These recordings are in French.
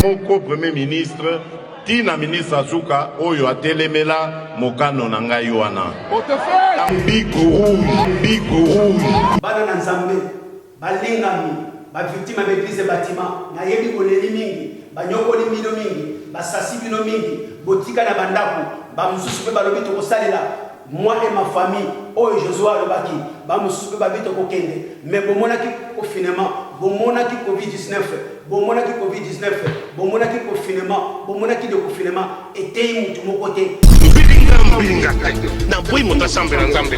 moko premier ministre tina ministre Azuka oyo atelemela mokano na ngai wana bigo rouge bana na nzambe balingami ba victime ba église bâtiment na yebi koleli mingi banyokoli mino mingi basasi bino mingi botika na bandako ba mususu pe balobi to kosalela moi et ma famille oyo Joshua alobaki ba mususu pe babito kokende mais bomonaki confinement bomonaki covid-19 bomonaki covid-19 bomonaki confinement bomonaki de confinement était mutu mokote bilinga na boy moto asambela nzambe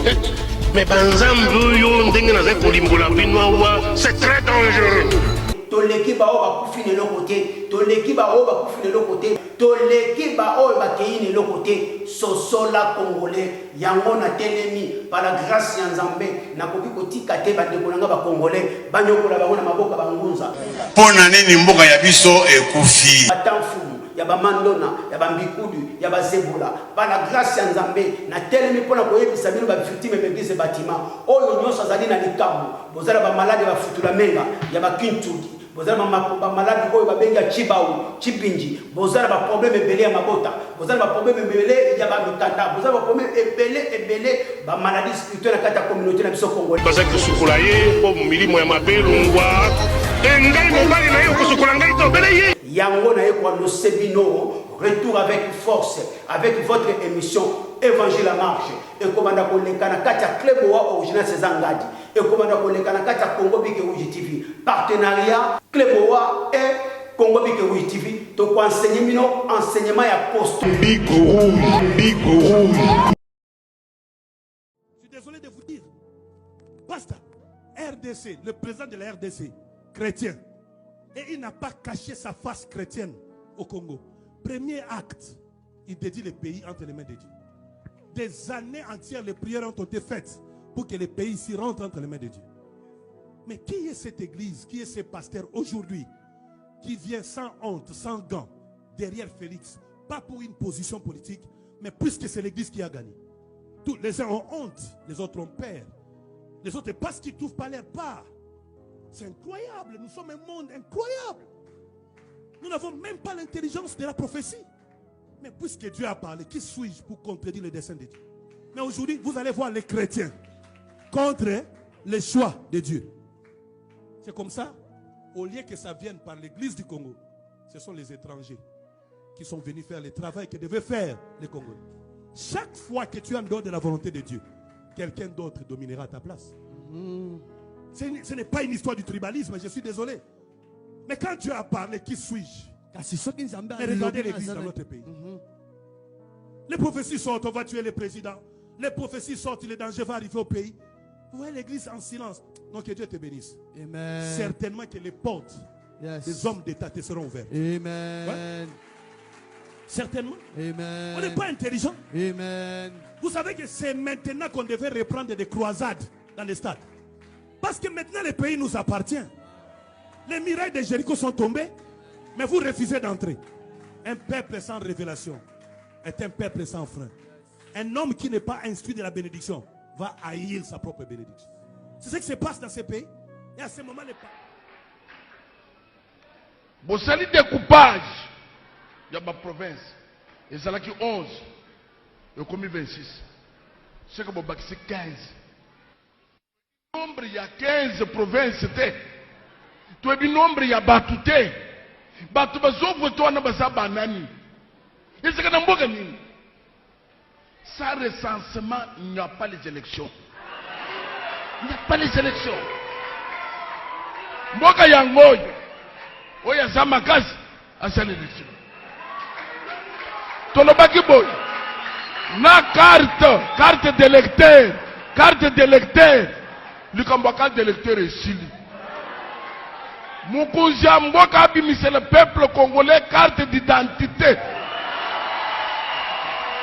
mais banzambe yo ndenge na kolimbola binoa c'est très dangereux. Toleki ba oba kufine le côté toleki ba oba kufine le côté toleki ba oba keine le côté sosola congolais yango na telemi par la grâce ya nzambe na koki kotika te ba dekolanga ba congolais banyokola ba na maboka ba ngunza pona nini mboka ya biso ekufi atamfumu ya ba mandona ya ba mbikudu ya ba zebola par la grâce ya nzambe na telemi pona koyebisa bino ba victime d'église bâtiment oyo nyoso azali na likambo bozala ba malade ba futula menga ya ba kintuki bozala ba malade oyo ba benga chibau chipinji bozala ba problème ebele ya mabota bozala ba problème ebele ya ba mikanda bozala ba problème ebele ba maladie spirituelle na kata communauté na biso congolais baza kusukula ye po milimo ya mabelungwa engai mobali na ye kusukula ngai to bele ye yango na ye kwa no sebino retour avec force avec votre émission Évangile à marche et commanda kolekana kata Kleboa original Césangadi et commanda kolekana kata Congo Bike Rouge TV partenariat Kleboa et Congo Bike Rouge TV to ko enseignement ya poste bigo rouge. Je suis désolé de vous dire, basta, RDC, le président de la RDC, chrétien, et il n'a pas caché sa face chrétienne au Congo. Premier acte, il dédie le pays entre les mains de Dieu. Des années entières, les prières ont été faites pour que le pays s'y rentre entre les mains de Dieu. Mais qui est cette église, qui est ce pasteur aujourd'hui, qui vient sans honte, sans gants, derrière Félix, pas pour une position politique, mais puisque c'est l'église qui a gagné. Tous les uns ont honte, les autres ont peur. Les autres parce qu'ils ne trouvent pas leur part. C'est incroyable, nous sommes un monde incroyable. Nous n'avons même pas l'intelligence de la prophétie. Mais puisque Dieu a parlé, qui suis-je pour contredire le dessein de Dieu? Mais aujourd'hui, vous allez voir les chrétiens contre les choix de Dieu. C'est comme ça, au lieu que ça vienne par l'église du Congo, ce sont les étrangers qui sont venus faire le travail que devaient faire les Congolais. Chaque fois que tu es en dehors de la volonté de Dieu, quelqu'un d'autre dominera ta place. Ce n'est pas une histoire du tribalisme, je suis désolé. Mais quand Dieu a parlé, qui suis-je? Mais regardez l'église dans notre pays. Les prophéties sortent, on va tuer le président. Les prophéties sortent, le danger va arriver au pays. Vous voyez l'église en silence. Donc que Dieu te bénisse. Amen. Certainement que les portes des hommes d'État te seront ouvertes. Amen. Ouais. Certainement. Amen. On n'est pas intelligent. Amen. Vous savez que c'est maintenant qu'on devait reprendre des croisades dans les stades. Parce que maintenant le pays nous appartient. Les murailles de Jéricho sont tombées. Mais vous refusez d'entrer. Un peuple sans révélation est un peuple sans frein. Un homme qui n'est pas instruit de la bénédiction va haïr sa propre bénédiction. C'est ce qui se passe dans ce pays. Et à ce moment, les Vous savez découpage. Il y a ma province. Et ça là qui 11. Il y a commis 26. C'est que c'est 15. Le nombre il y a 15 provinces. Tu as le nombre il y a Batouté. Batu bazovu to na basaba nani. Est-ce que na mboka nini? Sans recensement, il n'y a pas les élections. Il n'y a pas les élections. Mboka yangoy. Oya zamakazi asa l'élection. Tolobaki boy. Na carte d'électeur, le carte d'électeur est sili. Moukouzi Mboka c'est le peuple congolais, carte d'identité.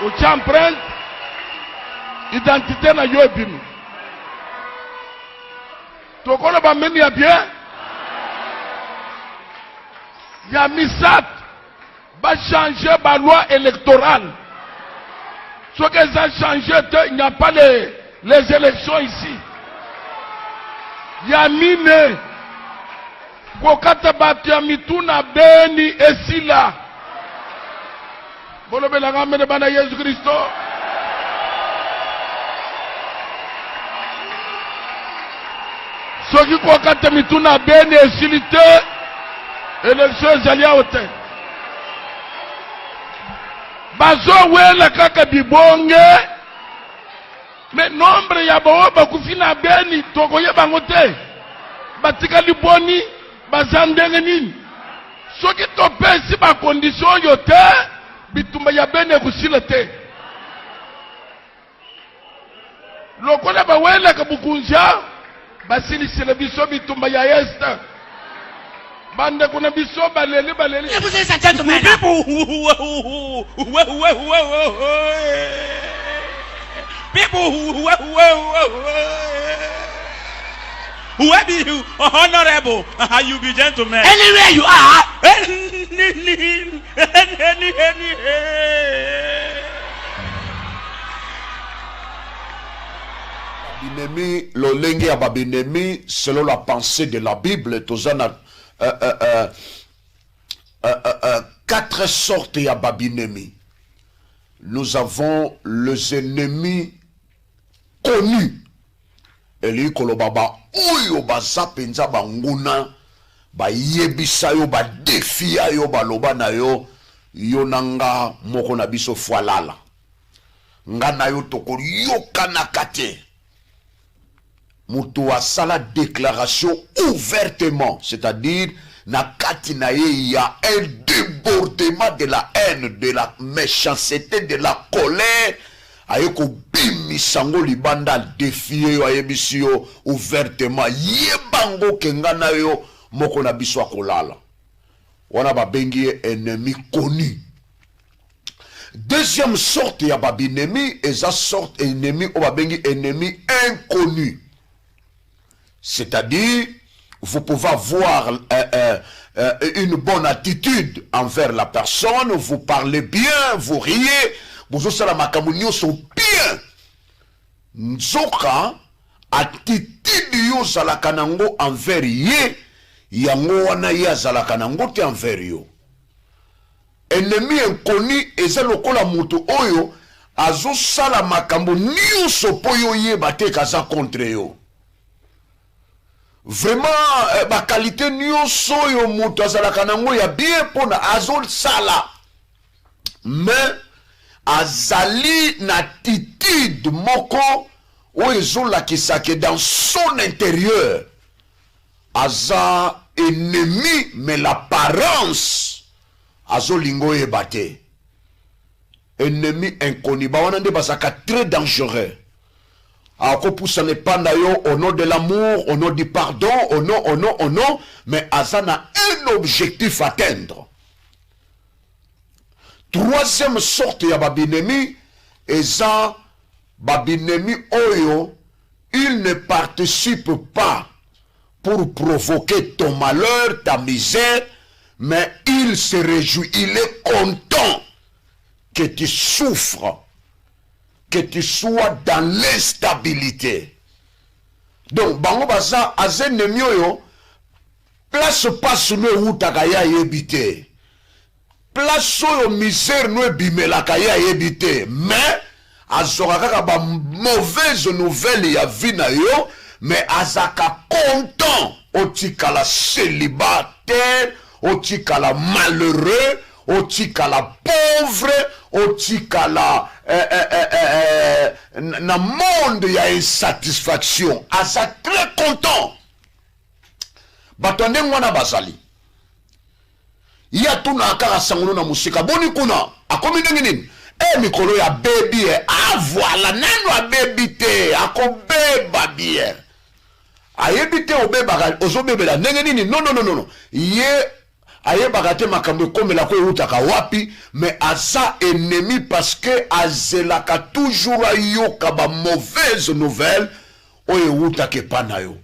Au empreinte, identité na yo ebimi. Tokona ba meni ya bien. Ya misat va changer la loi électorale. Ce que ça a changé, il n'y a pas les élections ici. Il y a mine. kokata bato ya mituna beni esila bolobelanga mene bana Yesu Kristo. Soki kokata mituna beni esili te, élection ezali awa te. Bazo wela kaka bibonge, mais nombre ya bao bakufi na beni tokoye bango te. Batika liboni bazandenge nini. Soki topesi ba condition yo te, bitumba ya beni ekusila te. Lokola bawela kabukunja, basilisile biso bitumba ya este. Bande kuna biso balele. Vous êtes un gentleman. Whoever you honorable, you be gentlemen. Anywhere you are. Babinemi, l'olenge à Babinemi, selon la pensée de la Bible, tozana 4 sortes à Babinemi. Nous avons les ennemis connus. Eli kolobaba uyo bazapenza banguna ba yebisa yo ba defia yo baloba na yo yo nanga moko na biso fwalala ngana yo toko yokana kate mutu asala déclaration ouvertement, c'est-à-dire na kati na ye il y a un débordement de la haine, de la méchanceté, de la colère. Ayeko bimi sango libanda défier yo ayebisi yo ouvertement yebango kengana yo moko na biso akolala wana babengi ennemi connu. Deuxième sorte ya babinemi eza sorte ennemi o babengi ennemi inconnu, c'est-à-dire vous pouvez avoir une bonne attitude envers la personne, vous parlez bien, vous riez, vous sala makambo nyonso bien. Nzoka attitude yo zalaka nango envers ye, yango wana ye azalaka nango te envers yo. Ennemi inconnu eza lokola mutu oyo azo sala makambo nyonso po yo yeba te kaza contre yo. Vraiment ba qualité nyonso yo mutu azalaka nango ya bien pona azo sala, mais azali na attitude moko oyo la kisake dans son intérieur aza ennemi, mais l'apparence azo lingo ebate. Ennemi inconnu ba wana nde basaka très dangereux. Ako poussa ne panda yo au nom de l'amour, au nom du pardon, au nom, mais aza na un objectif à atteindre. Troisième sorte ya babinemi eza babinemi oyo, il ne participe pas pour provoquer ton malheur, ta misère, mais il se réjouit, il est content que tu souffres, que tu sois dans l'instabilité. Donc bango baza azenemi oyo place passe no utaka ya yebite. Place oyo misère no ebimelaka ya yebite, mais azoka kaka ba mauvaise nouvelle ya vie na yo, mais azaka content otikala célibataire, otikala malheureux, otikala pauvre, otikala na monde ya insatisfaction, aza très content. Batande mwana bazali ya tuna akara sangono na musika boni kuna akomi ndenge nini mikolo ya baby voilà nano a baby te akobeba bien ayebite obeba ozobebela ndenge nini non ye ayebaka te makambo ekomela ko utaka wapi, mais asa ennemi parce que azelaka toujours ayoka ba mauvaise nouvelle oyo utake pana yo.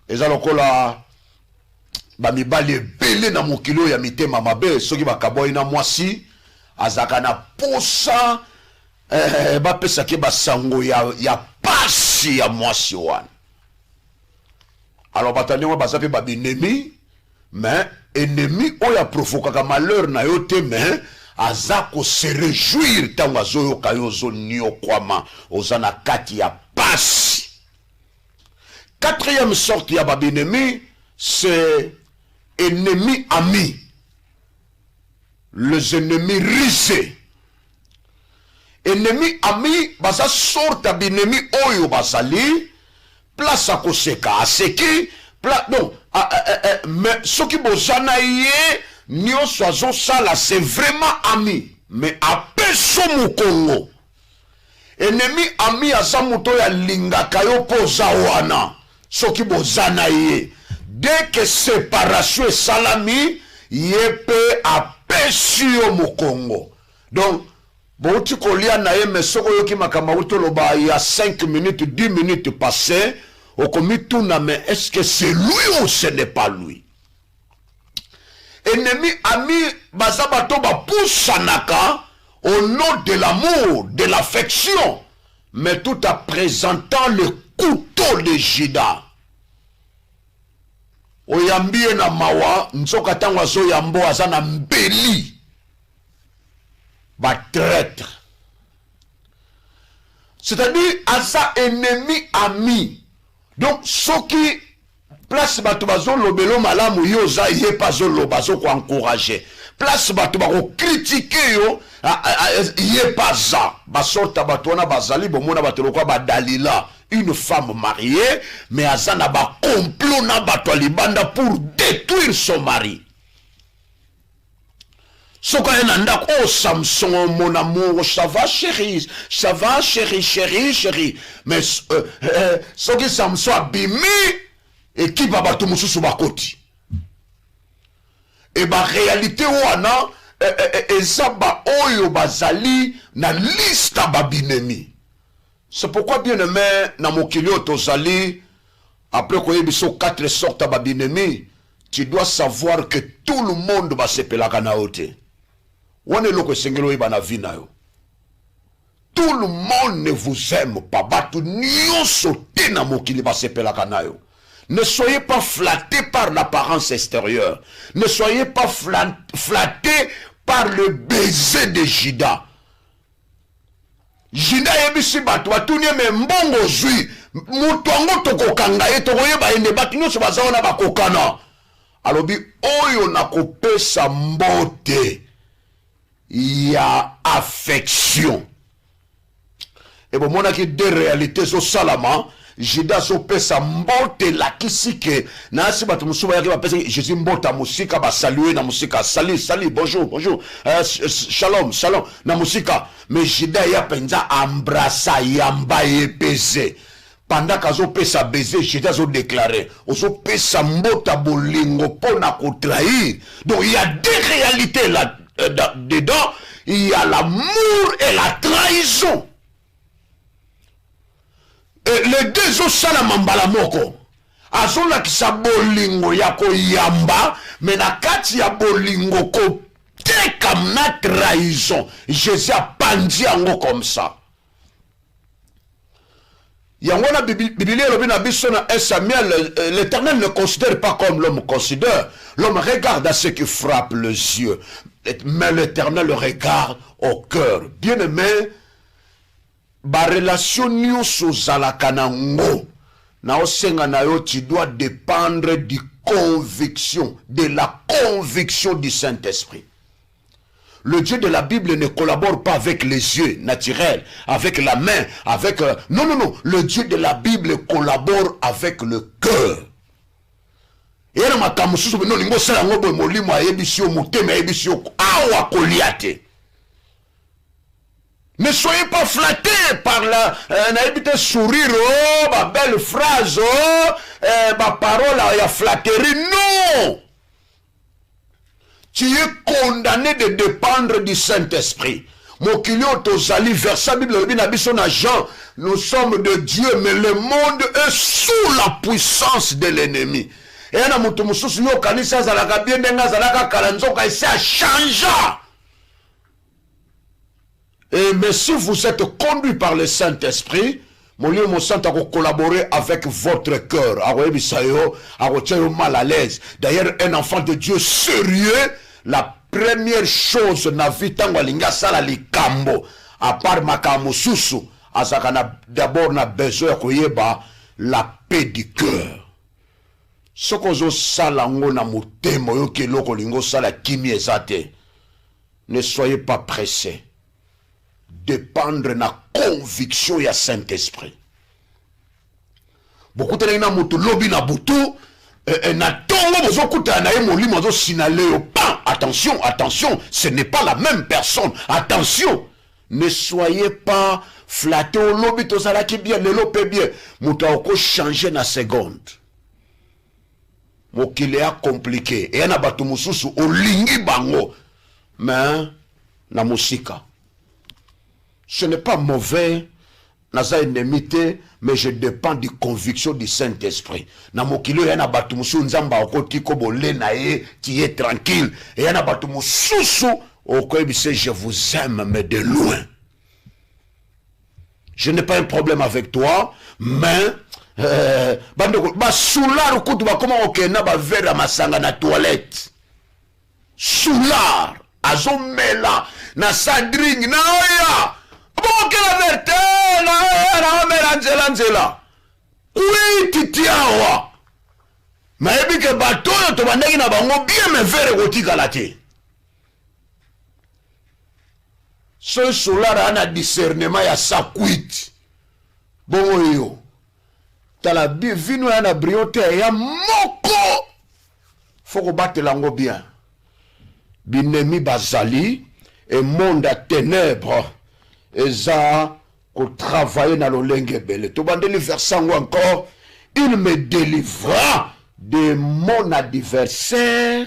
Eza lokola ba mibali ebele na mokilo ya mitema mabe soki bakaboyi na mwasi azaka na posa bapesaki basango ya pasi ya mwasi wana. Alors bataillon basape ba ennemi, mais ennemi oya provoquera malheur na yo te mais azako se réjouir tango azoyo kayo zo nio kwama ozana kati ya pasi. Quatrième sorte ya ba ennemi, c'est ennemi ami. Les ennemis risés. Ennemi ami baza sorte ya ennemi oyo basali place à koseka aseki non mais ce qui bozana yé nyonso azo sala c'est vraiment ami mais apeso mukongo ennemi ami aza moto ya lingaka yo poza wana ce qui bozana yé dès que séparation salami yepe apesi yo mukongo. Donc Bouti kolia na ye mesoko yoki makamauto loba il y a 5 minutes, 10 minutes passées, au commis tout na mais est-ce que c'est lui ou ce n'est pas lui? Ennemi ami bazabato ba poussanaka au nom de l'amour, de l'affection, mais tout en présentant le couteau de Judas. Oyambie na mawa nsoka tango azo yambo azana mbeli. Va traître. C'est-à-dire, à ça, ennemi ami. Donc, ce qui place batubazo lobelo malamu yoza yé pas zo bazo ko encourager. Place batubazo critiquer yo yé pas ça. Basota batona bazali bomona batolokwa ba Dalila, une femme mariée, mais azana ba complot na batwalibanda pour détruire son mari. Oh Samson, mon amour, ça va chérie, chérie. Mais ce que Samson a bimi, et qui va battre mon sous bakoti. Et bah réalité wana, et ça ba oyo bazali na liste babinemi. C'est pourquoi bien aimé na mokilio tozali après qu'on ait biso 4 sortes babinemi, tu dois savoir que tout le monde va se pelaka na ote. Tout le monde ne vous aime pas. Ne soyez pas flattés par l'apparence extérieure. Ne soyez pas flattés par le baiser de Judas. Judas yebisi bato batunie me mbongo zui mutongo tokokanga ye tokoyeba ende bato nyonso baza wana bakokana. Alobi oyo nakopesa mbote. Il y a affection. Et bon, on a que deux réalités au salama. Judas sope sa mbote la kisike. Na si batu musuba yaki ba pesa Jésus mbota musika ba saluer na musika. Salut, bonjour. Shalom. Na musika. Mais Judas ya penza embrassa yamba epese. Pendant qu'azo pesa baiser, Judas a déclaré, ozo pesa mbota bolingo pona ko trahir. Donc il y a deux réalités là. Dedans, il y a l'amour et la trahison. Et les deux ont salamambala moko. Azola kisa bolingo yako yamba, mais na kati ya bolingo ko teka na trahison. Jésus a pandi yango comme ça. Yangona Bible lobina biso na Samuel, l'Éternel ne considère pas comme l'homme considère. L'homme regarde à ce qui frappe les yeux. Mais l'Éternel le regarde au cœur. Bien-aimé, ba relation nyonso zalaka nango na osenga na yo, tu dois dépendre de la conviction du Saint-Esprit. Le Dieu de la Bible ne collabore pas avec les yeux naturels, avec la main, avec... Non. Le Dieu de la Bible collabore avec le cœur. Et ne soyez pas flattés par la sourire, ma belle phrase, ma parole, la flatterie. Non! Tu es condamné de dépendre du Saint-Esprit. Mokilio tozali verset Bible na Jean, nous sommes de Dieu, mais le monde est sous la puissance de l'ennemi. Et na mutu mususu yo kanisa zalaka bien denga zalaka kalanzoka essaie à changer. Mais si vous êtes conduit par le Saint-Esprit, Molimo Mosantu a collaboré avec votre cœur. A mal à l'aise. D'ailleurs, un enfant de Dieu sérieux, la première chose na vitango linga sala likambo, à part makambo susu, azakana d'abord na besoin koyeba la paix du cœur. Sokozo sala ngo na motemo yo keloko lingo sala kimi ezate. Ne soyez pas pressés. Dépendre na conviction ya Saint-Esprit. Beaucoup de gens ont lobby na butu na tongo bozo kuta na yemoli mozo sinaleo pas. Attention, attention, ce n'est pas la même personne. Attention, ne soyez pas flattés au lobby to sala ki bien, le lopé bien. Muta oko changer na seconde. Mokile a compliqué. Et na batu mususu olingi bango. Mais na musika. Ce n'est pas mauvais, naza enemité, mais je dépends de conviction du Saint-Esprit. Na mokilo yana batu musu nzamba okoti kobo le na ye, qui est tranquille. Et yana batu mususu okoebise je vous aime mais de loin. Je n'ai pas un problème avec toi, mais ba soulard kutu ba comment okena ba verre masanga na toilette. Soulard azomela na sadring na oya. Boke la verte na mera nzela. Oui titiawa. Maebi ke bato yo to bandeki na bango bien me vere kotika la te. Ce soulard ana discernement ya sakwit. Bongo yo. Tala bi vino yana briote ya moko. Faut battre lango bien. Binemi bazali et monde à ténèbres. Et ça, qu'on travaille dans le lengebele. Tu vas délivrer verset encore. Il me délivra de mon adversaire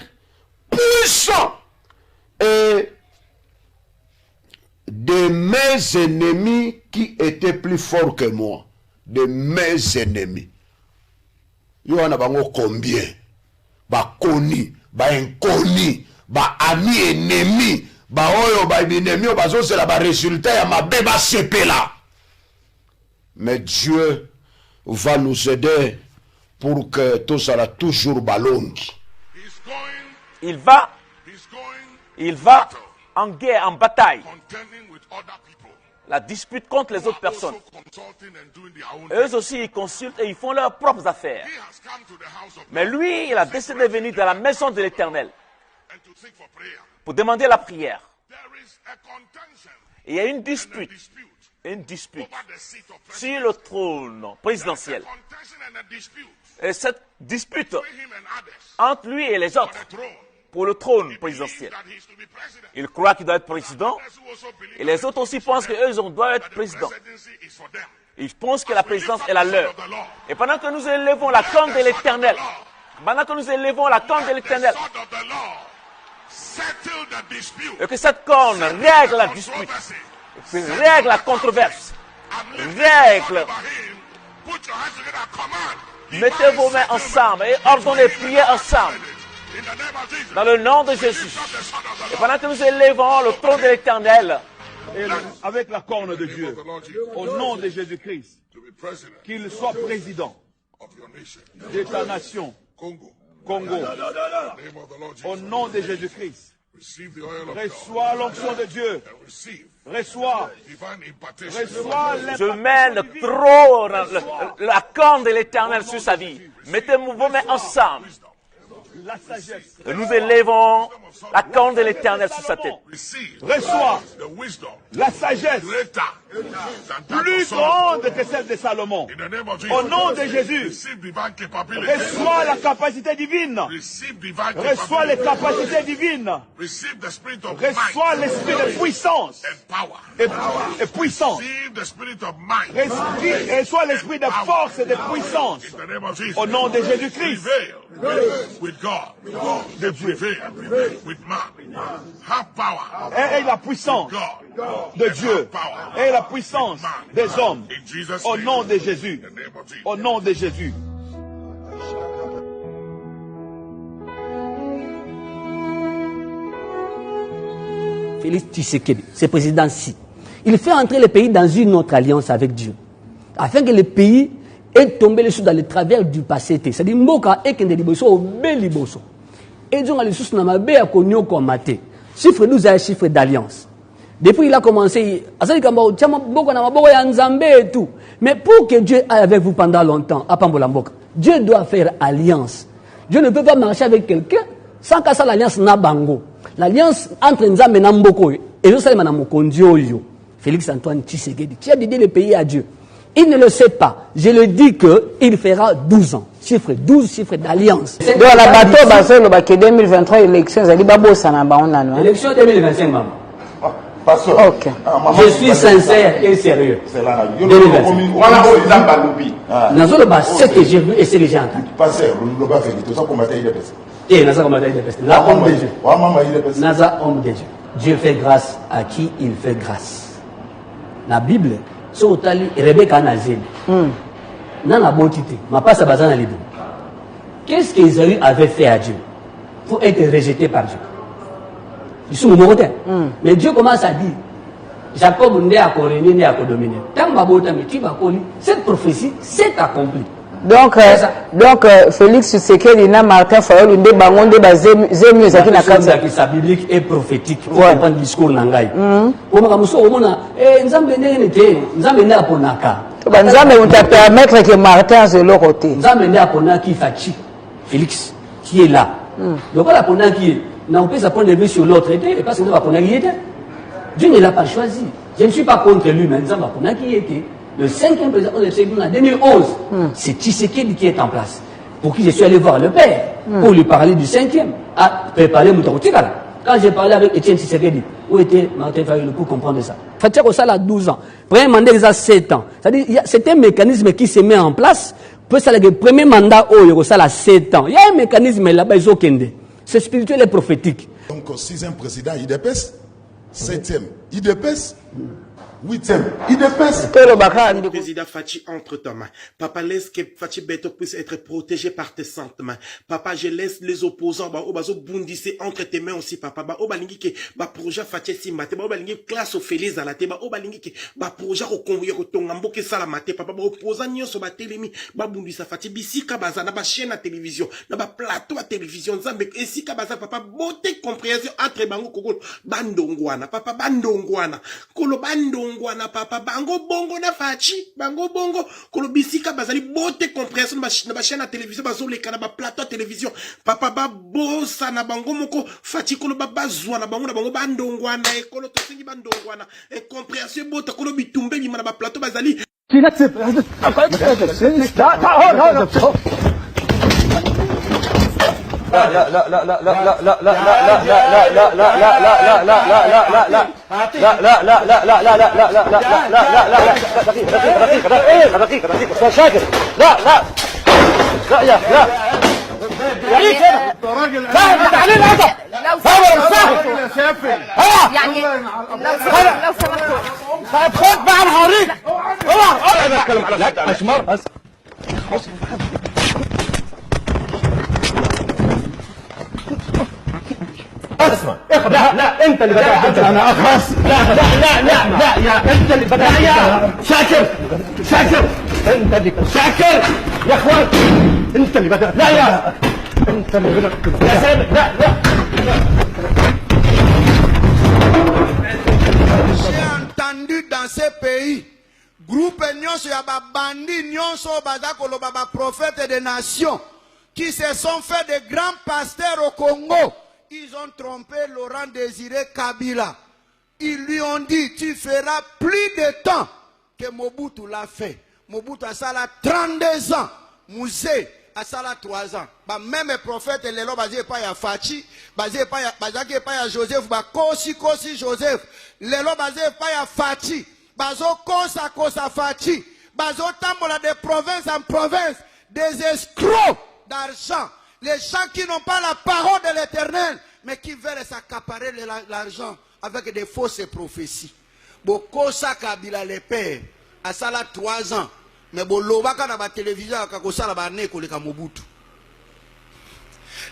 puissant et de mes ennemis qui étaient plus forts que moi. De mes ennemis. Yo ana bango combien? Ba koni, ba inconi, ba ami ennemi. Ba oyo ba binemi bazo c'est la ba résultat ya mabe ba sepela. Mais Dieu va nous aider pour que tout ça toujours ballonge. Il va en guerre, en bataille. La dispute contre les autres personnes. Eux aussi, ils consultent et ils font leurs propres affaires. Mais lui, il a décidé de venir dans la maison de l'Éternel pour demander la prière. Il y a une dispute sur le trône présidentiel. Et cette dispute entre lui et les autres pour le trône présidentiel. Il croit qu'il doit être président et les autres aussi pensent qu'eux doivent être présidents. Ils pensent que la présidence est la leur. Et pendant que nous élevons la corne de l'Éternel, et que cette corne règle la dispute, règle la controverse, règle. Mettez vos mains ensemble et ordonnez prier ensemble. Dans le nom de Jésus. Et pendant que nous élevons le trône de l'Éternel, avec la corne de Dieu, au nom de Jésus-Christ, qu'il soit président de ta nation, Congo, au nom de Jésus-Christ. Reçois l'onction de Dieu. Reçois je mets le trône, la corne de l'Éternel sur sa vie. Mettez vos mains ensemble. la sagesse. Nous élevons la corne de l'Éternel sur sa tête. Reçois la sagesse plus grande que celle de Salomon. Au nom de Jésus, reçois la capacité divine. Reçois les capacités divines. Reçois l'esprit de puissance et puissance. Reçois l'esprit de force et de puissance. Au nom de Jésus-Christ. De Dieu. Et la puissance de Dieu. Et la puissance des hommes. Au nom de Jésus. Au nom de Jésus. Félix Tshisekedi, ce président-ci, il fait entrer le pays dans une autre alliance avec Dieu. afin que le pays est tombé dans le travers du passé. C'est-à-dire Mboka est qu'un liboso au bel liboso. Et donc les sous n'amabe à konyo komate. Chiffre 12 est un chiffre d'alliance. Depuis il a commencé, et tout. Mais pour que Dieu aille avec vous pendant longtemps, à Pambolamboka, Dieu doit faire alliance. Dieu ne peut pas marcher avec quelqu'un sans qu'à ça l'alliance n'a bango. L'alliance entre Nzambe et Namboko et Jerusalem na Mokondioyo. Félix Antoine Tshisekedi, tu as dédié le pays à Dieu. Il ne le sait pas. Je le dis qu'il fera 12 ans. Chiffre 12, chiffre d'alliance. Donc la bateau, le 2023, élection, ça dit babo ça n'a pas on élection 2025, maman. Ok. Je suis sincère et sérieux. C'est là. 2025. C'est que j'ai vu et c'est que j'ai entendu. Et Naza combattre des pestes. Là, homme de Dieu. Naza, homme de Dieu. Dieu fait grâce à qui il fait grâce. La Bible, c'est au tali Rebecca Nazim. Nana Botite, ma passe à Bazan Libre. Qu'est-ce qu'Ésaü avait fait à Dieu pour être rejeté par Dieu? Ils sont mortels. Mais Dieu commence à dire Jacob n'est à Corénie, n'est à Codominer. Cette prophétie s'est accomplie. Donc Félix Tshisekedi na Martin Fayulu nde bango nde bazemi ezaki na kati ya sa biblique et prophétique pour comprendre le discours nangai. Comme comme ça omona nzambe ndenge te nzambe nde aponaka. Ba nzambe on permettre que Martin se le côté. Nzambe nde aponaki Fachi Félix qui est là. Donc la aponaki na on peut s'apprendre de vue sur l'autre et parce que nzambe aponaki était. Dieu ne l'a pas choisi. Je ne suis pas contre lui mais nzambe aponaki était. Le 5e président de la en 2011, c'est Tshisekedi qui est en place. Pour qui je suis allé voir le père, pour lui parler du 5e, à préparer Moutaroutikala. Quand j'ai parlé avec Etienne Tshisekedi, où était Martin Fayulu pour comprendre ça? Fatia Kosala a 12 ans. Premier mandat, il a 7 ans. C'est-à-dire, c'est un mécanisme qui se met en place. Le premier mandat, il a 7 ans. Il y a un mécanisme là-bas, ils ont kende. C'est spirituel et prophétique. Donc, 6e président, IDPS, 7e, IDPS. 8e, il dépasse. Le président Fachi entre ta main. Papa, laisse que Fachi Beto puisse être protégé par tes saintes mains. Papa, je laisse les opposants, bondisser entre tes mains aussi, papa. Balingi ke, projet Fachi si mate, balingi classe au Félix à la tête, balingi ke, projet au convoyer au tongambo ke salamate, papa, opposant nyo so batelemi, bondissa Fachi, bisika baza, na chaîne à télévision, na plateau à télévision, zambek, et si kabaza, papa, beauté compréhension entre bango kogol, bandongwana, papa, bandongwana, kolo bandongwana. Ngwana papa bango bongo na Fachi bango bongo kolobisika bazali bote compréhension na ba chaîne à télévision bazo leka na ba plateau à télévision papa ba bosa na bango moko Fachi kolo ba bazwa na bango bandongwana e kolo to singi bandongwana e compréhension bote kolo bitumbe bi na ba plateau bazali اسمع لا انت اللي بدأت انا اخلص لا يا انت اللي بدأت يا شاكر انت اللي شاكر يا اخوان انت اللي بدأت لا يا انت اللي بدأت يا سامي لا J'ai entendu dans ce pays groupe nyonso ya ba bandi nyonso bazakolo ba prophètes des nations qui se sont fait de grands pasteurs au Congo. Ils ont trompé Laurent Désiré Kabila. Ils lui ont dit, tu feras plus de temps que Mobutu l'a fait. Mobutu a ça 32 ans. Mouzé a ça 3 ans. Bah, même les prophètes, les lois basés pas à Fachi, basés pas à Joseph, bah, Kosi Joseph. Les lois basés pas à Fachi, baso Kosa Fachi, baso tambola de province en province, des escrocs d'argent. Les gens qui n'ont pas la parole de l'Éternel, mais qui veulent s'accaparer l'argent avec des fausses prophéties. Bokosa Kabila le père, à ça 3 ans. Mais bolobaka na ba télévision akakosala ba neko le Mobutu.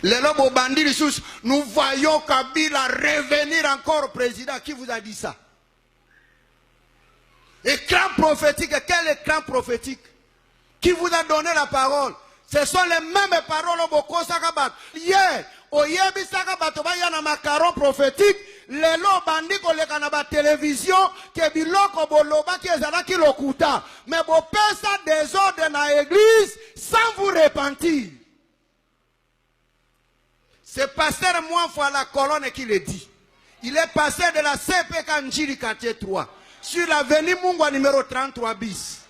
Les lobos bandits sous, nous voyons Kabila revenir encore président. Qui vous a dit ça? Écran prophétique, quel écran prophétique? Qui vous a donné la parole? Ce sont les mêmes paroles au Boko Sakabat. Hier, au Yebi Sakabat, il y a un macaron prophétique. Les lots bandits qu'on les a la télévision, qui est biloko boloba qui est là qui l'okuta. Mais vous faites ça désordre dans l'église sans vous repentir. C'est pasteur Mouanfou à la colonne qui le dit. Il est passé de la CPK Njiri quartier 3 sur l'avenue Mungwa numéro 33 bis.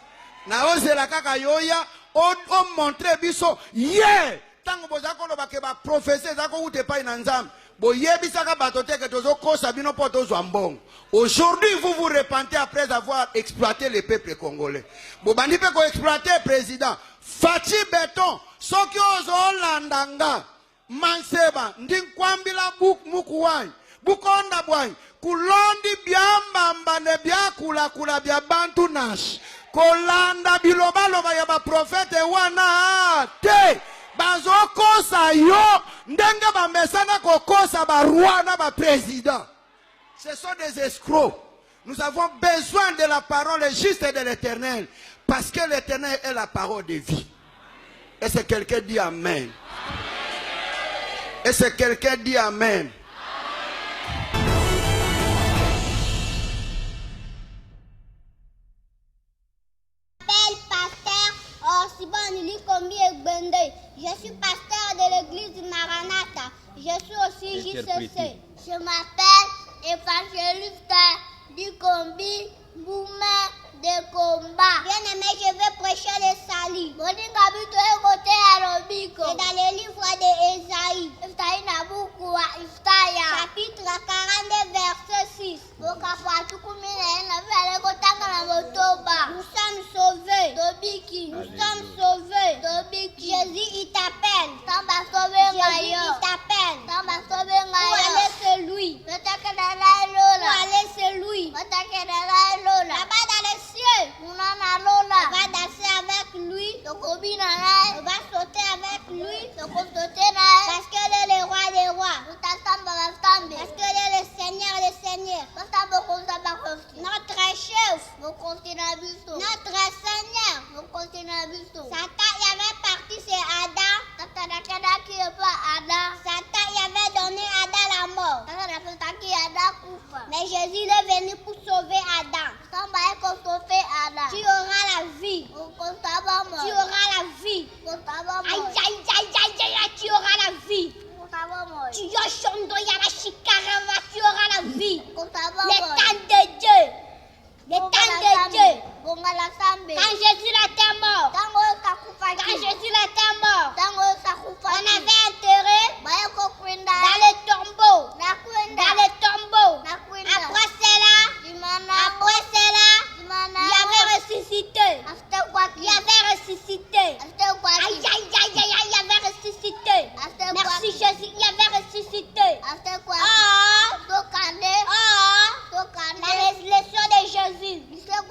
Na ose la kaka yoya on montre biso hier tango bozako lo bakeba prophétie zako ute pa inanzam bo yebi saka batote que tozo kosa bino poto zwambong. Aujourd'hui vous vous repentez après avoir exploité le peuple congolais. Bo bandi pe ko exploiter président Fachi Beton soki ozo landanga manseba ndinkwambila mukuwai bukonda bwai kulondi byambamba ne byakula kula bya bantu nash kolanda bilobaloba ya ba prophète wana te bazokosa yo ndenge bamesana kokosa ba roi na ba président. Ce sont des escrocs. Nous avons besoin de la parole juste de l'Éternel parce que l'Éternel est la parole de vie. Et c'est quelqu'un dit amen. Et c'est quelqu'un dit amen. Je suis pasteur de l'église du Maranatha. Je suis aussi JCC. Je m'appelle évangéliste Dikombi Bouma de combat. Bien aimé, je vais prêcher le salut. C'est dans le livre d'Ésaïe. Chapitre 42, verset 6. Nous sommes sauvés. Nous sommes sauvés. Jésus, il t'appelle. Jésus, il t'appelle. Où aller c'est lui. Où aller c'est lui. Là-bas dans les cieux. On va danser avec lui. On va sauter avec lui. Parce qu'il est le roi des rois. Parce qu'il est le seigneur des seigneurs. Notre chef. Notre seigneur. Satan y avait parti, c'est Adam. Satan y avait donné Adam la mort. Mais Jésus est venu pour sauver Adam. Tu auras la vie. Tu auras la vie. Aïe, aïe, aïe, aïe, aïe, tu auras la vie. Tu auras la vie. Le temps de Dieu. Le temps de Dieu. Quand Jésus était mort. On avait enterré dans le tombeau. Après cela, il avait ressuscité. Aïe, aïe, aïe, aïe, il avait ressuscité. Merci Jésus, il avait ressuscité. La résurrection de Jésus était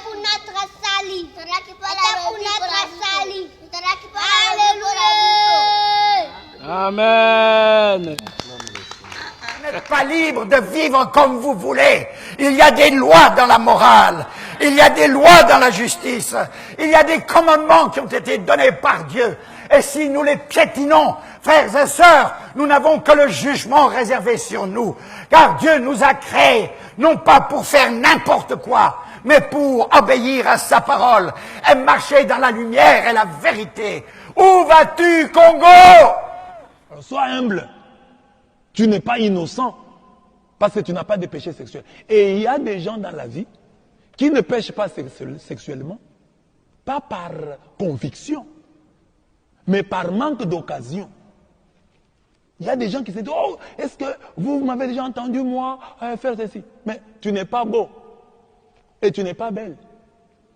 pour notre salut. Alléluia. Amen. Vous n'êtes pas libre de vivre comme vous voulez. Il y a des lois dans la morale. Il y a des lois dans la justice. Il y a des commandements qui ont été donnés par Dieu. Et si nous les piétinons, frères et sœurs, nous n'avons que le jugement réservé sur nous. Car Dieu nous a créés, non pas pour faire n'importe quoi, mais pour obéir à sa parole et marcher dans la lumière et la vérité. Où vas-tu, Congo? Alors, sois humble. Tu n'es pas innocent parce que tu n'as pas de péché sexuel. Et il y a des gens dans la vie qui ne pêchent pas sexuellement, pas par conviction, mais par manque d'occasion. Il y a des gens qui se disent, oh, est-ce que vous m'avez déjà entendu, moi, faire ceci? Mais tu n'es pas beau et tu n'es pas belle.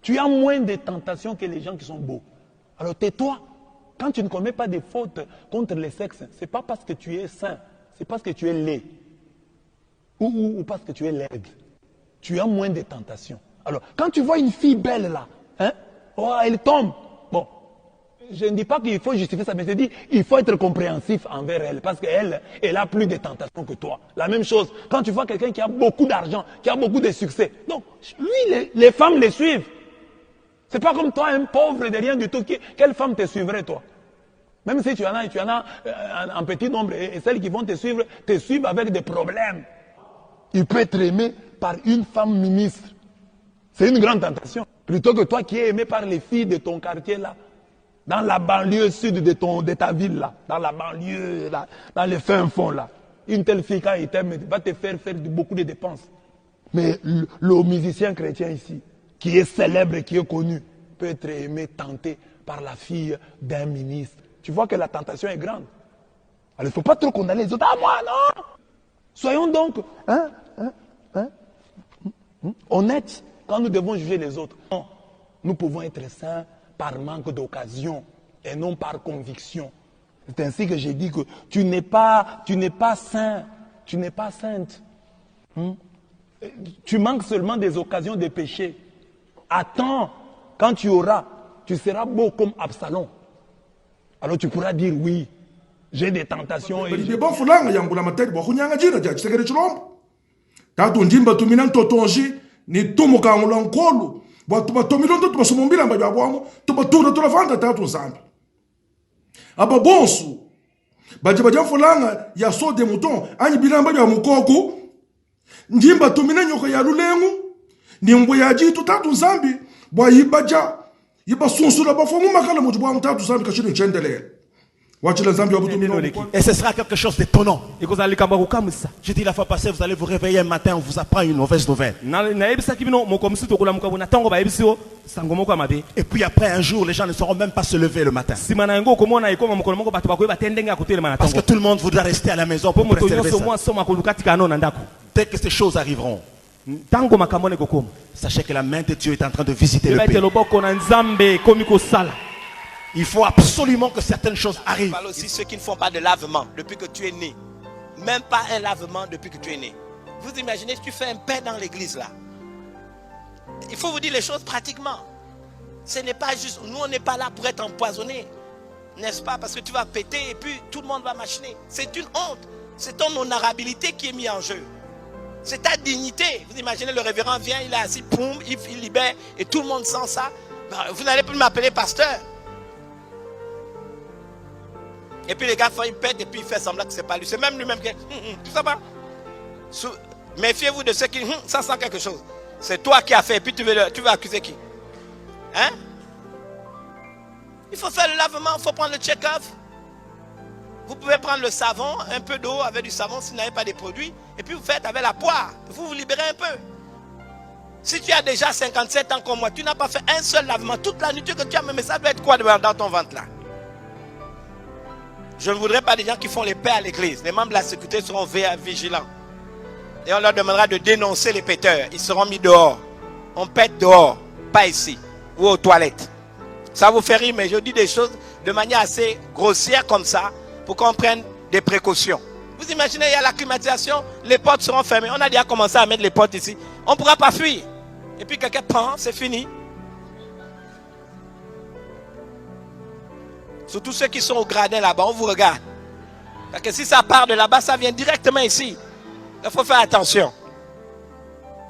Tu as moins de tentations que les gens qui sont beaux. Alors tais-toi. Quand tu ne commets pas de fautes contre les sexes, ce n'est pas parce que tu es saint, c'est parce que tu es laid. Ou parce que tu es laide. Tu as moins de tentations. Alors, quand tu vois une fille belle là, hein, oh, elle tombe. Bon, Je ne dis pas qu'il faut justifier ça, mais je dis qu'il faut être compréhensif envers elle, parce qu'elle, elle a plus de tentations que toi. La même chose, quand tu vois quelqu'un qui a beaucoup d'argent, qui a beaucoup de succès, donc lui, les femmes le suivent. C'est pas comme toi, un pauvre de rien du tout. Quelle femme te suivrait, toi? Même si tu en as un petit nombre, et celles qui vont te suivre avec des problèmes. Il peut être aimé par une femme ministre. C'est une grande tentation. Plutôt que toi qui es aimé par les filles de ton quartier là, dans la banlieue sud de ta ville là, dans la banlieue, là, dans les fins fonds là. Une telle fille, quand il t'aime, va te faire beaucoup de dépenses. Mais le musicien chrétien ici, qui est célèbre et qui est connu, peut être aimé, tenté par la fille d'un ministre. Tu vois que la tentation est grande. Alors il ne faut pas trop condamner les autres. Ah moi non! Soyons donc honnêtes quand nous devons juger les autres. Non, nous pouvons être saints par manque d'occasion et non par conviction. C'est ainsi que j'ai dit que tu n'es pas saint, tu n'es pas sainte. Tu manques seulement des occasions de pécher. Attends, quand tu auras, tu seras beau comme Absalom. Alors tu pourras dire oui, j'ai des tentations. Et bon fulanga yambula matete bo kunyanga jina ja chisekere chilombo. Tatu njimba tumina ntotonji ni tumuka ngulankolu. Watu batomilondo tubasomombila mba bwabo, tubatura tulavanda tatu nzambi. Aba bonsu. Baje fulanga ya so de mouton, anyi bilamba bya mukoko. Njimba tumina nyoko ya lulengu. Ni mbwe ya jitu tatu nzambi, bwa yibaja. Yiba sunsula ba fomu makala mu bwa mutatu nzambi kashiri nchendelele. Et ce sera quelque chose d'étonnant. J'ai dit la fois passée, vous allez vous réveiller un matin, on vous apprend une mauvaise nouvelle. Et puis après un jour, les gens ne sauront même pas se lever le matin. Parce que tout le monde voudra rester à la maison pour rester dès que ces choses arriveront, sachez que la main de Dieu est en train de visiter le pays. Il faut absolument que certaines choses arrivent. Parle aussi ceux qui ne font pas de lavement depuis que tu es né. Même pas un lavement depuis que tu es né. Vous imaginez, tu fais un pain dans l'église là. Il faut vous dire les choses pratiquement. Ce n'est pas juste, nous on n'est pas là pour être empoisonnés. N'est-ce pas? Parce que tu vas péter et puis tout le monde va machiner. C'est une honte. C'est ton honorabilité qui est mise en jeu. C'est ta dignité. Vous imaginez, le révérend vient, il est assis, poum, il libère et tout le monde sent ça. Vous n'allez plus m'appeler pasteur. Et puis les gars font une pète et puis il fait semblant que c'est pas lui. C'est même lui-même qui tu sais pas. Méfiez-vous de ceux qui ça sent quelque chose. C'est toi qui as fait et puis tu veux accuser qui? Hein? Il faut faire le lavement, il faut prendre le check-off. Vous pouvez prendre le savon, un peu d'eau avec du savon si vous n'avez pas des produits. Et puis vous faites avec la poire. Vous libérez un peu. Si tu as déjà 57 ans comme moi, tu n'as pas fait un seul lavement. Toute la nourriture que tu as, mais ça doit être quoi dans ton ventre là? Je ne voudrais pas des gens qui font les paix à l'église. Les membres de la sécurité seront vigilants. Et on leur demandera de dénoncer les péteurs. Ils seront mis dehors. On pète dehors, pas ici, ou aux toilettes. Ça vous fait rire, mais je dis des choses de manière assez grossière comme ça, pour qu'on prenne des précautions. Vous imaginez, il y a la climatisation, les portes seront fermées. On a déjà commencé à mettre les portes ici. On ne pourra pas fuir. Et puis quelqu'un prend, c'est fini. Surtout ceux qui sont au gradin là-bas, on vous regarde. Parce que si ça part de là-bas, ça vient directement ici. Il faut faire attention.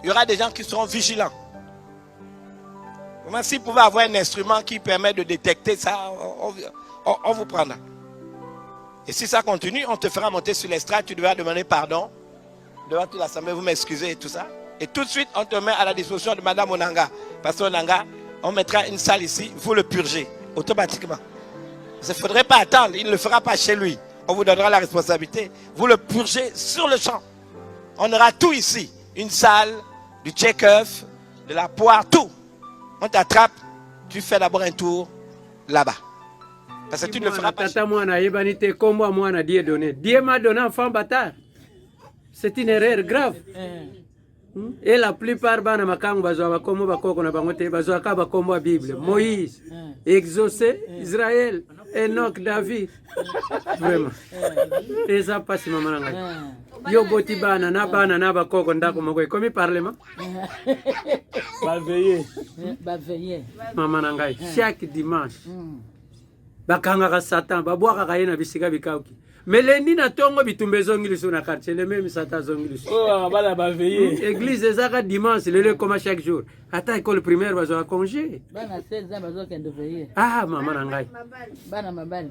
Il y aura des gens qui seront vigilants. Comment s'ils pouvaient avoir un instrument qui permet de détecter ça, on vous prendra. Et si ça continue, on te fera monter sur l'estrade, tu devras demander pardon devant toute l'assemblée, vous m'excusez et tout ça. Et tout de suite, on te met à la disposition de Madame Onanga. Pasteur Onanga, on mettra une salle ici, vous le purgez automatiquement. Il ne faudrait pas attendre, il ne le fera pas chez lui. On vous donnera la responsabilité. Vous le purgez sur le champ. On aura tout ici. Une salle, du check-off, de la poire, tout. On t'attrape, tu fais d'abord un tour là-bas. Parce que tu ne le feras pas chez lui. Dieu m'a donné un enfant bâtard. C'est une erreur grave. Et la plupart bana makangu bazwa bakomo bakoko na bangote bazwa ka bakomo Bible. Moïse, Exaucé, Israël, Enoch, David. Vraiment. Et ça passe maman nanga. Yo boti bana na bakoko ndako moko comme parlement. Va veiller. Maman nanga chaque dimanche. bakangaka Satan babwaka ye na bisika bikauki mais lendi na tongo bitumba ezongili so na quartier le même Satan zongili so bala ba veiller église ezaka dimanche le comme chaque jour ata école primaire bazo congé bana 16 ans bazo kende veiller mama na ngai bana mabana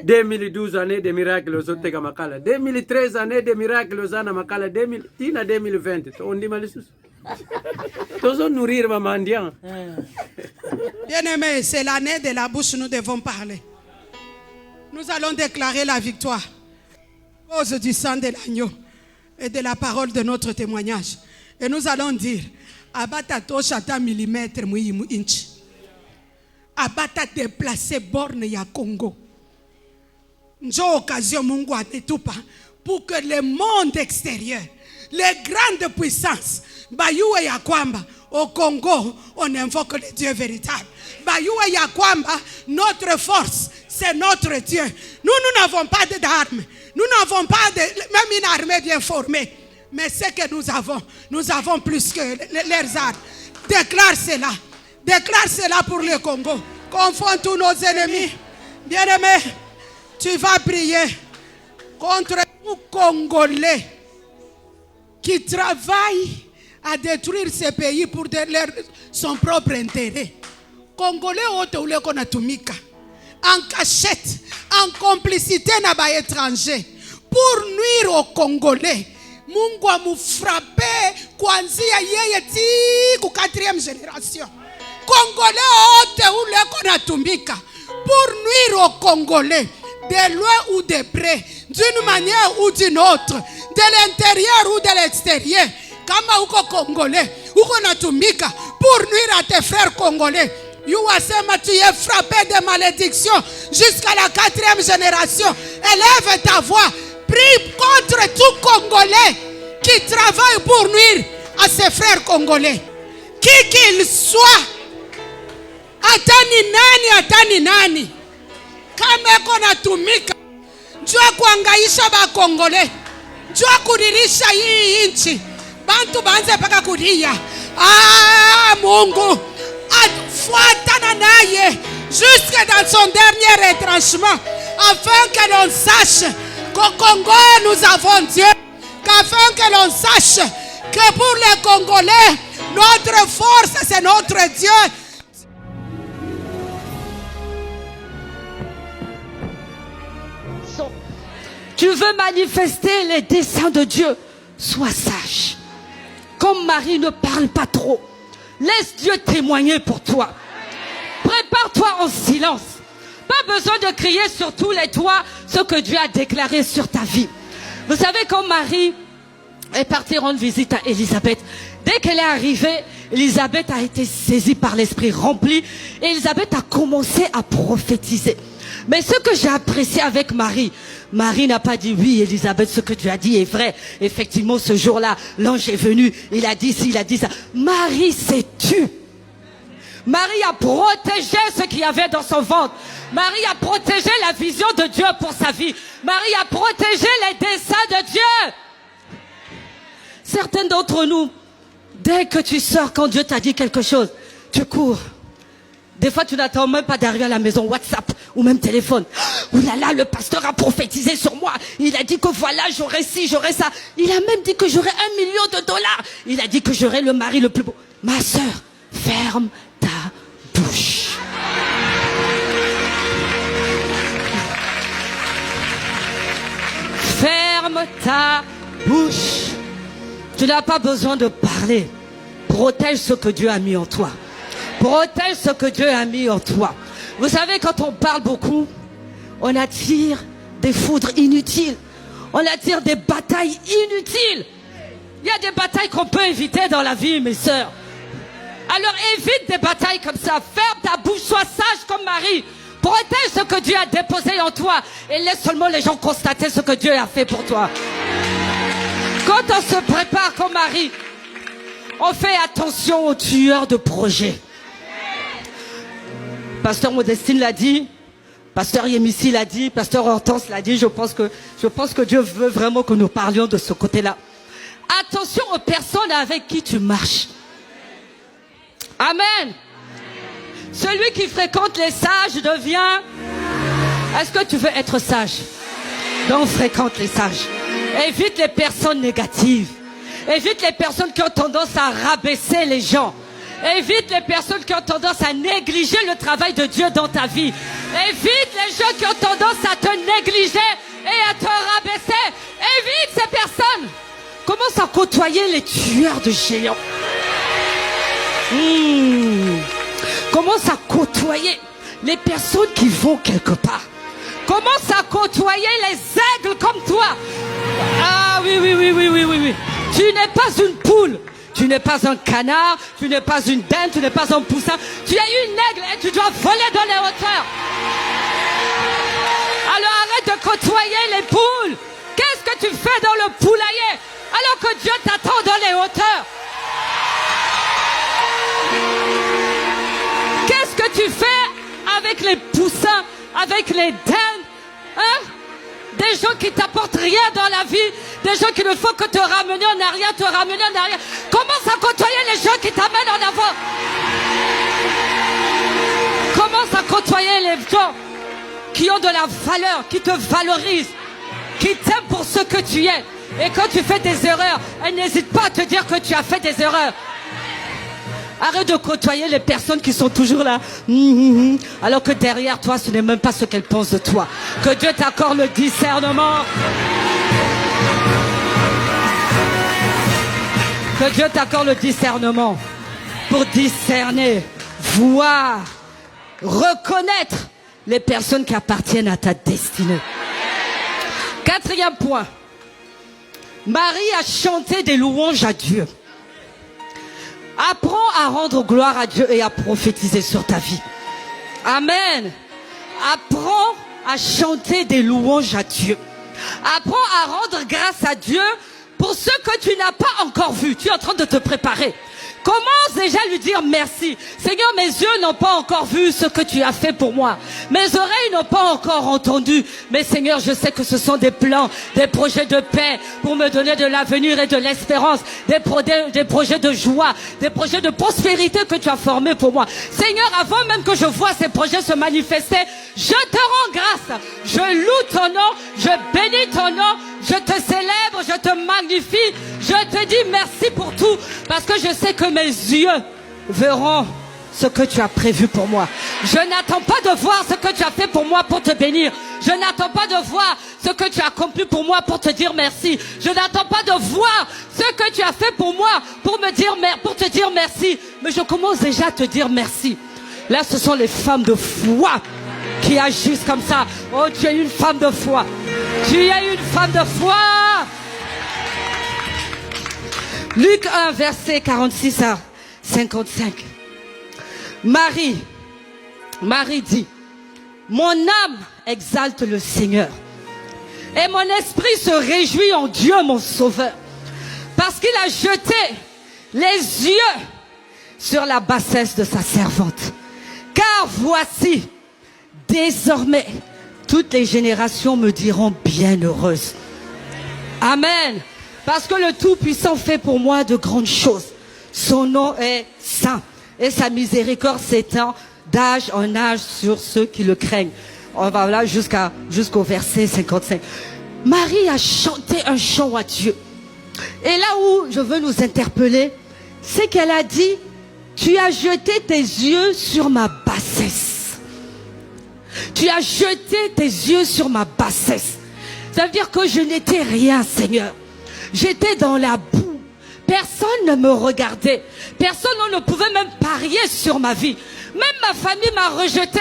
2012 année de miracles aux autres makala 2013 année de miracles aux ana makala 2020 on dit malisus tous nourrir ma mendiant. Bien-aimés, c'est l'année de la bouche, nous devons parler. Nous allons déclarer la victoire à cause du sang de l'agneau et de la parole de notre témoignage. Et nous allons dire, abata toshata millimètre muimu inch. Abata déplacer borne ya Congo. Njo occasion Mungu ametupa pour que le monde extérieur, les grandes puissances, bayue ya kwamba au Congo, on invoque le Dieu véritable. Bayue ya kwamba, notre force, c'est notre Dieu. Nous n'avons pas d'armes. Nous n'avons pas même une armée bien formée. Mais ce que nous avons plus que leurs armes. Déclare cela. Déclare cela pour le Congo. Confond tous nos ennemis. Bien-aimé, tu vas prier contre tout Congolais qui travaille à détruire ce pays pour son propre intérêt. Congolais en cachette, en complicité na étranger pour nuire aux Congolais. Mungu a frappé kwanzia yeye ti ku 4e génération. Congolais pour nuire aux Congolais de loin ou de près, d'une manière ou d'une autre, de l'intérieur ou de l'extérieur. Kama uko Congolais, uko natumika pour nuire à tes frères Congolais. Youasema, tu es frappé de malédiction jusqu'à la 4e génération. Élève ta voix. Prie contre tout Congolais qui travaille pour nuire à ses frères Congolais. Qui qu'il soit. Atani nani. Kama eko natumika. Njua kuangaisha ba Congolais. Njua kuririsha hii inchi. Bantu banze paka kuria. Mungu. Fuatana naye jusque dans son dernier retranchement, afin que l'on sache qu'au Congo nous avons Dieu, qu'afin que l'on sache que pour les Congolais notre force c'est notre Dieu. Tu veux manifester les desseins de Dieu, sois sage. Comme Marie, ne parle pas trop. Laisse Dieu témoigner pour toi. Prépare-toi en silence. Pas besoin de crier sur tous les toits ce que Dieu a déclaré sur ta vie. Vous savez, quand Marie est partie rendre visite à Élisabeth, dès qu'elle est arrivée, Élisabeth a été saisie par l'esprit rempli et Élisabeth a commencé à prophétiser. Mais ce que j'ai apprécié avec Marie, Marie n'a pas dit oui Élisabeth, ce que tu as dit est vrai. Effectivement ce jour-là, l'ange est venu, il a dit ci, il a dit ça. Marie s'est tue. Marie a protégé ce qu'il y avait dans son ventre. Marie a protégé la vision de Dieu pour sa vie. Marie a protégé les desseins de Dieu. Certains d'entre nous, dès que tu sors, quand Dieu t'a dit quelque chose, tu cours. Des fois, tu n'attends même pas d'arriver à la maison, WhatsApp ou même téléphone. Ouh là là, le pasteur a prophétisé sur moi. Il a dit que voilà, j'aurai ci, j'aurai ça. Il a même dit que j'aurai $1 million. Il a dit que j'aurai le mari le plus beau. Ma sœur, ferme ta bouche. Ferme ta bouche. Tu n'as pas besoin de parler. Protège ce que Dieu a mis en toi. Protège ce que Dieu a mis en toi. Vous savez, quand on parle beaucoup, on attire des foudres inutiles. On attire des batailles inutiles. Il y a des batailles qu'on peut éviter dans la vie, mes sœurs. Alors évite des batailles comme ça. Ferme ta bouche, sois sage comme Marie. Protège ce que Dieu a déposé en toi. Et laisse seulement les gens constater ce que Dieu a fait pour toi. Quand on se prépare comme Marie, on fait attention aux tueurs de projets. Pasteur Modestine l'a dit, Pasteur Yémissi l'a dit, Pasteur Hortense l'a dit, je pense que Dieu veut vraiment que nous parlions de ce côté-là. Attention aux personnes avec qui tu marches. Amen. Celui qui fréquente les sages devient Est-ce que tu veux être sage? Donc fréquente les sages. Évite les personnes négatives. Évite les personnes qui ont tendance à rabaisser les gens. Évite les personnes qui ont tendance à négliger le travail de Dieu dans ta vie. Évite les gens qui ont tendance à te négliger et à te rabaisser. Évite ces personnes. Commence à côtoyer les tueurs de géants. Commence à côtoyer les personnes qui vont quelque part. Commence à côtoyer les aigles comme toi. Ah oui. Tu n'es pas une poule. Tu n'es pas un canard, tu n'es pas une dinde, tu n'es pas un poussin. Tu es une aigle et tu dois voler dans les hauteurs. Alors arrête de côtoyer les poules. Qu'est-ce que tu fais dans le poulailler alors que Dieu t'attend dans les hauteurs? Qu'est-ce que tu fais avec les poussins, avec les dindes, hein? Des gens qui t'apportent rien dans la vie, des gens qui ne font que te ramener en arrière, Commence à côtoyer les gens qui t'amènent en avant. Commence à côtoyer les gens qui ont de la valeur, qui te valorisent, qui t'aiment pour ce que tu es. Et quand tu fais des erreurs, elle n'hésite pas à te dire que tu as fait des erreurs. Arrête de côtoyer les personnes qui sont toujours là. Alors que derrière toi, ce n'est même pas ce qu'elles pensent de toi. Que Dieu t'accorde le discernement. Que Dieu t'accorde le discernement pour discerner, voir, reconnaître les personnes qui appartiennent à ta destinée. Quatrième point. Marie a chanté des louanges à Dieu. Apprends à rendre gloire à Dieu et à prophétiser sur ta vie. Amen. Apprends à chanter des louanges à Dieu. Apprends à rendre grâce à Dieu pour ce que tu n'as pas encore vu. Tu es en train de te préparer. Commence déjà à lui dire merci. Seigneur, mes yeux n'ont pas encore vu ce que tu as fait pour moi. Mes oreilles n'ont pas encore entendu. Mais Seigneur, je sais que ce sont des plans, des projets de paix pour me donner de l'avenir et de l'espérance. Des projets de joie, des projets de prospérité que tu as formés pour moi. Seigneur, avant même que je vois ces projets se manifester, je te rends grâce. Je loue ton nom, je bénis ton nom, je te célèbre, je te magnifie. Je te dis merci pour tout parce que je sais que mes yeux verront ce que tu as prévu pour moi. Je n'attends pas de voir ce que tu as fait pour moi pour te bénir. Je n'attends pas de voir ce que tu as accompli pour moi pour te dire merci. Je n'attends pas de voir ce que tu as fait pour moi pour te dire merci. Mais je commence déjà à te dire merci. Là, ce sont les femmes de foi qui agissent comme ça. Oh, tu es une femme de foi. Tu es une femme de foi. Luc 1, verset 46 à 55. Marie dit, mon âme exalte le Seigneur et mon esprit se réjouit en Dieu mon Sauveur, parce qu'il a jeté les yeux sur la bassesse de sa servante. Car voici, désormais, toutes les générations me diront bienheureuse. Amen. Parce que le Tout-Puissant fait pour moi de grandes choses. Son nom est saint et sa miséricorde s'étend d'âge en âge sur ceux qui le craignent. On va là jusqu'au verset 55. Marie a chanté un chant à Dieu. Et là où je veux nous interpeller, c'est qu'elle a dit, tu as jeté tes yeux sur ma bassesse. Tu as jeté tes yeux sur ma bassesse. Ça veut dire que je n'étais rien, Seigneur. J'étais dans la boue. Personne ne me regardait. Personne ne pouvait même parier sur ma vie. Même ma famille m'a rejeté.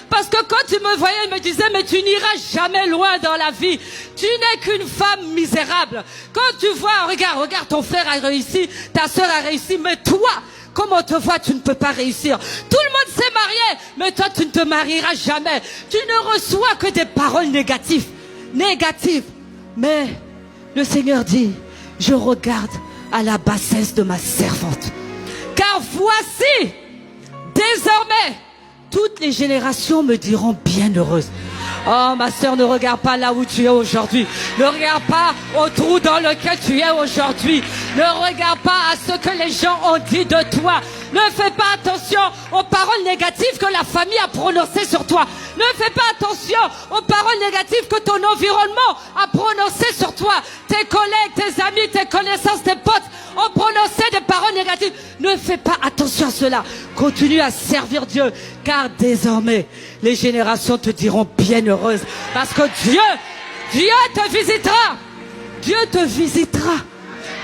Parce que quand ils me voyaient, ils me disaient, mais tu n'iras jamais loin dans la vie. Tu n'es qu'une femme misérable. Quand tu vois, regarde, ton frère a réussi, ta soeur a réussi, mais toi, comme on te voit, tu ne peux pas réussir. Tout le monde s'est marié, mais toi, tu ne te marieras jamais. Tu ne reçois que des paroles négatives. Mais le Seigneur dit, je regarde à la bassesse de ma servante. Car voici, désormais, toutes les générations me diront bienheureuse. Oh, ma sœur, ne regarde pas là où tu es aujourd'hui. Ne regarde pas au trou dans lequel tu es aujourd'hui. Ne regarde pas à ce que les gens ont dit de toi. Ne fais pas attention aux paroles négatives que la famille a prononcées sur toi. Ne fais pas attention aux paroles négatives que ton environnement a prononcées sur toi. Tes collègues, tes amis, tes connaissances, tes potes ont prononcé des paroles négatives. Ne fais pas attention à cela. Continue à servir Dieu, car désormais, les générations te diront bienheureuse. Parce que Dieu te visitera. Dieu te visitera.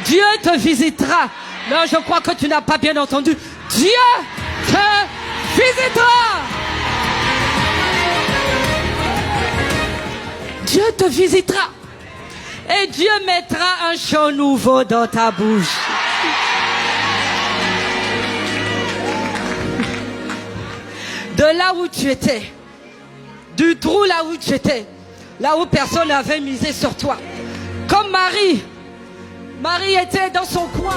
Dieu te visitera. Non, je crois que tu n'as pas bien entendu. Dieu te visitera. Dieu te visitera. Et Dieu mettra un chant nouveau dans ta bouche. De là où tu étais, du trou là où tu étais, là où personne n'avait misé sur toi. Comme Marie. Marie était dans son coin.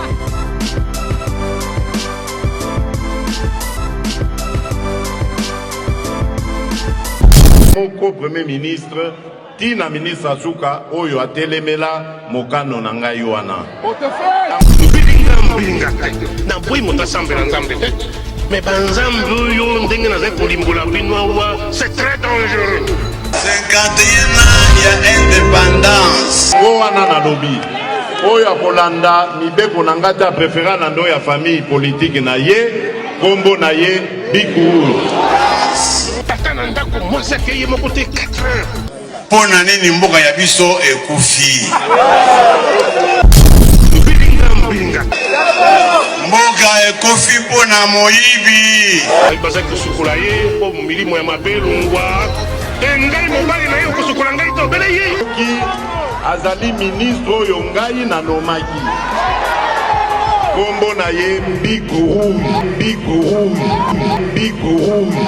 Mon co-premier ministre, Tina ministre Azuka, Oyo Atelemela, Mokano Nangayuana. Mais c'est très dangereux. 51 ans, il y a indépendance. Owana na lobby. Oyo Akolanda, Mibeko Nangata préférant Nando ya famille politique na ye, Kombo na ye, Bikou. Tata Nandako, moi c'est que je m'ai coûté 4 ans. Pona nini mboka ya biso ekufi. Mboka ekufi pona moyibi. Baza kusukula ye po milimo ya mabelungwa. Engai mobali na ye kusukula ngai to bele ye. Ki azali ministre oyo ngai na nomaki. Kombo na ye Bikou Rouge, Bikou Rouge, Bikou Rouge.